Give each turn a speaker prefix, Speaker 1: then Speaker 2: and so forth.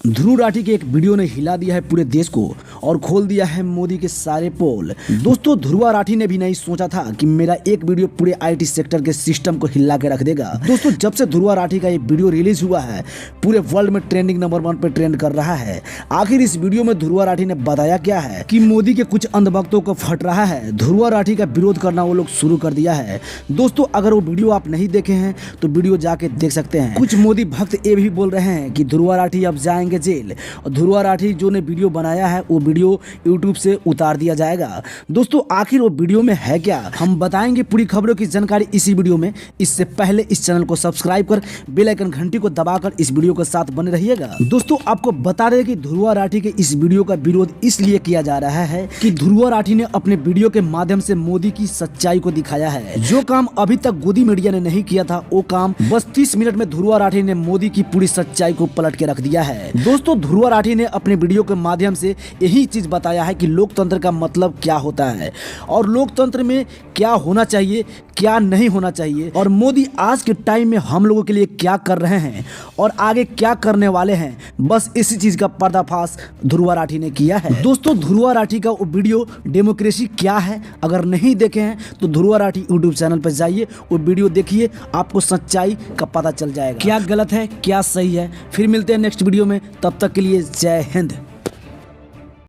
Speaker 1: ध्रुव राठी के एक वीडियो ने हिला दिया है पूरे देश को और खोल दिया है मोदी के सारे पोल। दोस्तों, ध्रुव राठी ने भी नहीं सोचा था कि मेरा एक वीडियो पूरे आईटी सेक्टर के सिस्टम को हिला के रख देगा। दोस्तों, जब से ध्रुव राठी का ये वीडियो रिलीज हुआ है पूरे वर्ल्ड में ट्रेंडिंग नंबर 1 पे ट्रेंड कर रहा है। आखिर इस वीडियो में ध्रुव राठी ने बताया क्या है कि मोदी के कुछ अंधभक्तों को फट रहा है। ध्रुव राठी का विरोध करना वो लोग शुरू कर दिया है। दोस्तों, अगर वो वीडियो आप नहीं देखे हैं तो वीडियो जाके देख सकते हैं। कुछ मोदी भक्त ये भी बोल रहे हैं कि ध्रुव राठी अब जाएंगे जेल और ध्रुव राठी जो ने वीडियो बनाया है वो वीडियो यूट्यूब से उतार दिया जाएगा। दोस्तों, आखिर वो वीडियो में है क्या, हम बताएंगे पूरी खबरों की जानकारी इसी वीडियो में। इससे पहले इस चैनल को सब्सक्राइब कर बेल आइकन घंटी को दबाकर इस वीडियो के साथ बने रहिएगा। दोस्तों, आपको बता रहे कि ध्रुव राठी के इस वीडियो का विरोध इसलिए किया जा रहा है कि ध्रुव राठी ने अपने वीडियो के माध्यम से मोदी की सच्चाई को दिखाया है। जो काम अभी तक गोदी मीडिया ने नहीं किया था वो काम बस 30 मिनट में ध्रुव राठी ने मोदी की पूरी सच्चाई को पलट के रख दिया है। दोस्तों, ध्रुव राठी ने अपने वीडियो के माध्यम से यही चीज बताया है कि लोकतंत्र का मतलब क्या होता है और लोकतंत्र में क्या होना चाहिए, क्या नहीं होना चाहिए और मोदी आज के टाइम में हम लोगों के लिए क्या कर रहे हैं और आगे क्या करने वाले हैं। बस इसी चीज का पर्दाफाश ध्रुव राठी ने किया है। दोस्तों, ध्रुव राठी का वो वीडियो डेमोक्रेसी क्या है, अगर नहीं देखे हैं तो ध्रुव राठी यूट्यूब चैनल पर जाइए, वो वीडियो देखिए, आपको सच्चाई का पता चल जाएगा क्या गलत है क्या सही है। फिर मिलते हैं नेक्स्ट वीडियो में, तब तक के लिए जय हिंद।